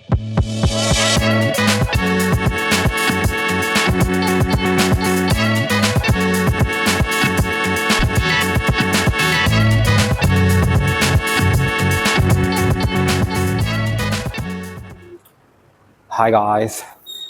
Hi guys,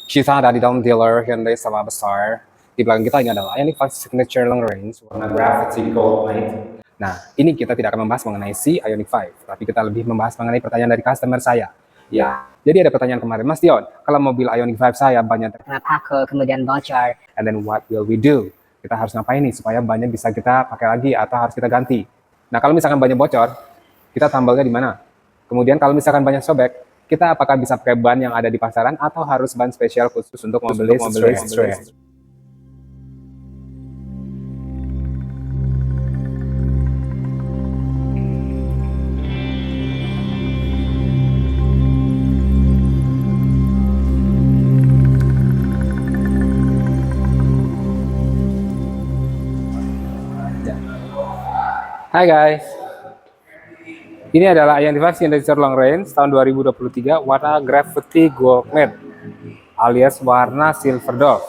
kita ada di dalam dealer Hyundai Sava Besar. Di belakang kita ini adalah Ioniq 5 Signature Long Range warna Gravity Gold Plate. Nah, ini kita tidak akan membahas mengenai si Ioniq 5, tapi kita lebih membahas mengenai pertanyaan dari customer saya. Ya, jadi ada pertanyaan kemarin, Mas Dion, kalau mobil Ioniq 5 saya banyak pakai kemudian bocor, and then what will we do? Kita harus ngapain nih supaya banyak bisa kita pakai lagi atau harus kita ganti? Nah, kalau misalkan banyak bocor, kita tambelnya di mana? Kemudian kalau misalkan banyak sobek, kita apakah bisa pakai ban yang ada di pasaran atau harus ban spesial khusus untuk mobil listrik? Hai guys, ini adalah Ioniq 5 Signature Long Range tahun 2023 warna Gravity Gold Matte alias warna Silver Dove.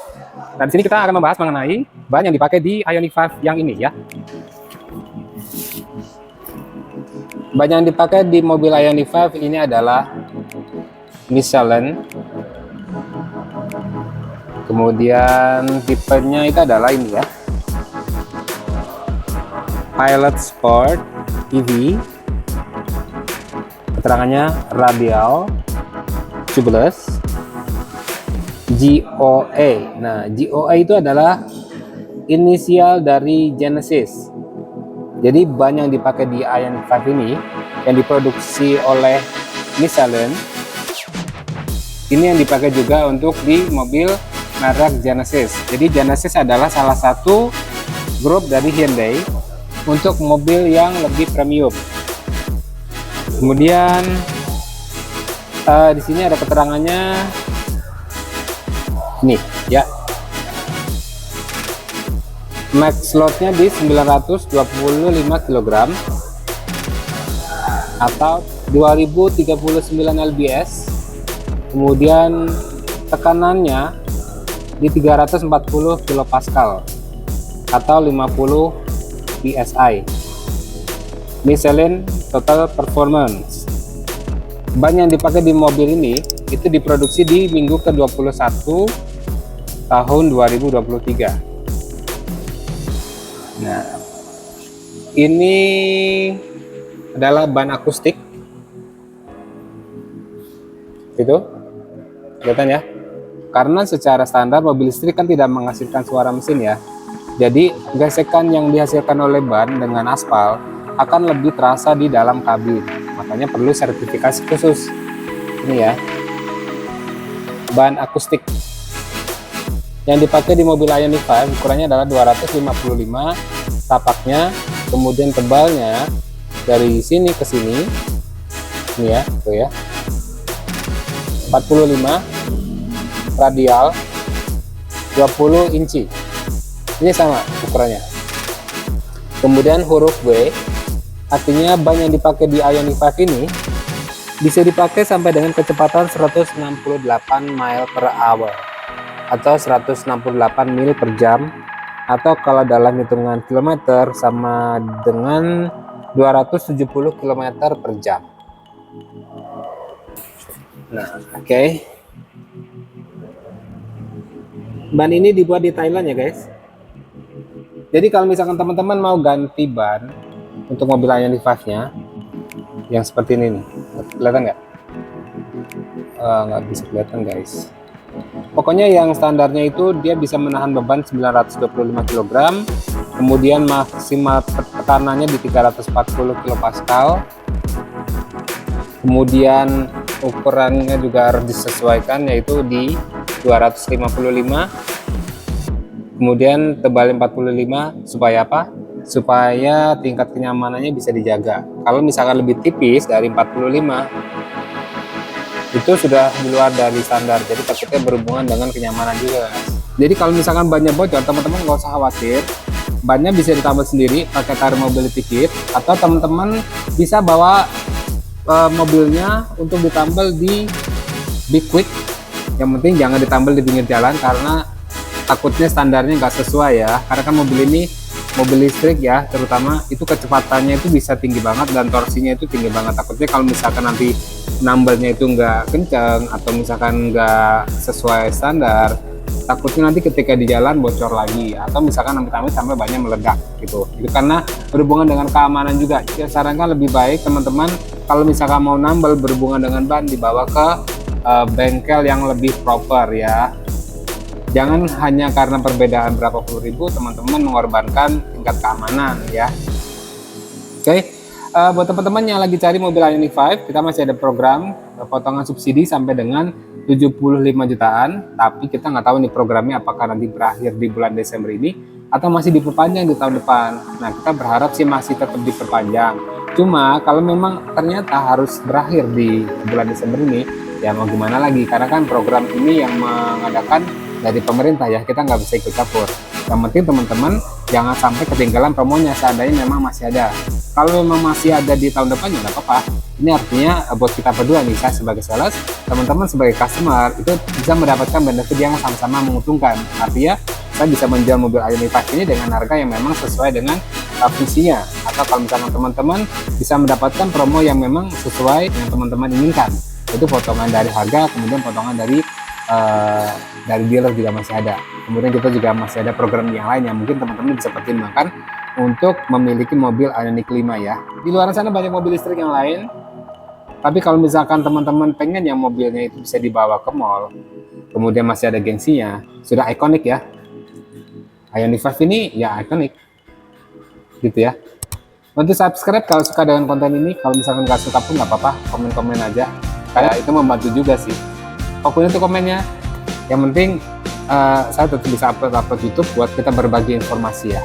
Dan di sini kita akan membahas mengenai ban yang dipakai di Ioniq 5 yang ini ya. Ban yang dipakai di mobil Ioniq 5 ini adalah Michelin. Kemudian tipenya itu adalah ini ya, Pilot Sport EV. Keterangannya radial tubeless GOA. Nah, GOA itu adalah inisial dari Genesis. Jadi ban yang dipakai di Ioniq 5 ini yang diproduksi oleh Michelin, ini yang dipakai juga untuk di mobil merek Genesis. Jadi Genesis adalah salah satu grup dari Hyundai untuk mobil yang lebih premium. Kemudian di sini ada keterangannya nih ya, max slotnya di 925 kg atau 2039 lbs. Kemudian tekanannya di 340 kPa atau 50 PSI. Michelin Total Performance. Ban yang dipakai di mobil ini itu diproduksi di minggu ke-21 tahun 2023. Nah, ini adalah ban akustik. Itu kelihatan ya. Karena secara standar mobil listrik kan tidak menghasilkan suara mesin ya. Jadi gesekan yang dihasilkan oleh ban dengan aspal akan lebih terasa di dalam kabin. Makanya perlu sertifikasi khusus. Ini ya, ban akustik yang dipakai di mobil Ioniq 5 ukurannya adalah 255 tapaknya, kemudian tebalnya dari sini ke sini ini ya, tuh ya, 45 radial 20 inci. Ini sama ukurannya. Kemudian huruf W artinya ban yang dipakai di Ioniq 5 ini bisa dipakai sampai dengan kecepatan 168 mile per hour atau 168 mil per jam, atau kalau dalam hitungan kilometer sama dengan 270 km per jam. Nah, oke. Ban ini dibuat di Thailand ya guys. Jadi kalau misalkan teman-teman mau ganti ban untuk mobil Ioniq 5-nya yang seperti ini nih, kelihatan nggak? Nggak bisa kelihatan guys. Pokoknya yang standarnya itu dia bisa menahan beban 925 kg, kemudian maksimal tekanannya di 340 kPa, kemudian ukurannya juga harus disesuaikan yaitu di 255. Kemudian tebal 45 supaya apa? Supaya tingkat kenyamanannya bisa dijaga. Kalau misalkan lebih tipis dari 45 itu sudah di luar dari standar, jadi takutnya berhubungan dengan kenyamanan juga. Jadi kalau misalkan bannya bocor, teman-teman nggak usah khawatir, bannya bisa ditambal sendiri pakai tire mobility kit, atau teman-teman bisa bawa mobilnya untuk ditambal di be quick. Yang penting jangan ditambal di pinggir jalan karena takutnya standarnya nggak sesuai ya. Karena kan mobil ini mobil listrik ya, terutama itu kecepatannya itu bisa tinggi banget dan torsinya itu tinggi banget. Takutnya kalau misalkan nanti nambelnya itu nggak kenceng atau misalkan nggak sesuai standar, takutnya nanti ketika di jalan bocor lagi atau misalkan amit-amit sampai banyak meledak gitu. Itu karena berhubungan dengan keamanan juga. Saya sarankan lebih baik teman-teman kalau misalkan mau nambel berhubungan dengan ban dibawa ke bengkel yang lebih proper ya. Jangan hanya karena perbedaan berapa puluh ribu teman-teman mengorbankan tingkat keamanan ya. Oke, buat teman-teman yang lagi cari mobil Ioniq 5, kita masih ada program potongan subsidi sampai dengan 75 jutaan, tapi kita nggak tahu nih programnya apakah nanti berakhir di bulan Desember ini atau masih diperpanjang di tahun depan. Nah, kita berharap sih masih tetap diperpanjang. Cuma kalau memang ternyata harus berakhir di bulan Desember ini, ya mau gimana lagi, karena kan program ini yang mengadakan dari pemerintah ya, kita nggak bisa ikut campur. Yang penting teman-teman jangan sampai ketinggalan promonya seandainya memang masih ada. Kalau memang masih ada di tahun depan ya nggak apa-apa. Ini artinya buat kita berdua nih, saya sebagai sales, teman-teman sebagai customer itu bisa mendapatkan benefit yang sama-sama menguntungkan. Artinya saya bisa menjual mobil Ioniq 5 ini dengan harga yang memang sesuai dengan visinya. Atau kalau misalnya teman-teman bisa mendapatkan promo yang memang sesuai yang teman-teman inginkan. Itu potongan dari harga, kemudian potongan dari dealer juga masih ada. Kemudian kita juga masih ada program yang lain yang mungkin teman-teman bisa pertimbangkan untuk memiliki mobil Ioniq 5 ya. Di luar sana banyak mobil listrik yang lain, tapi kalau misalkan teman-teman pengen yang mobilnya itu bisa dibawa ke mall, kemudian masih ada gengsinya, sudah ikonik ya. Ioniq 5 ini ya ikonik gitu ya. Untuk subscribe kalau suka dengan konten ini, kalau misalkan nggak suka pun nggak apa-apa, komen-komen aja, kayak itu membantu juga sih. Apapun itu komennya, yang penting saya tetap bisa upload YouTube buat kita berbagi informasi ya.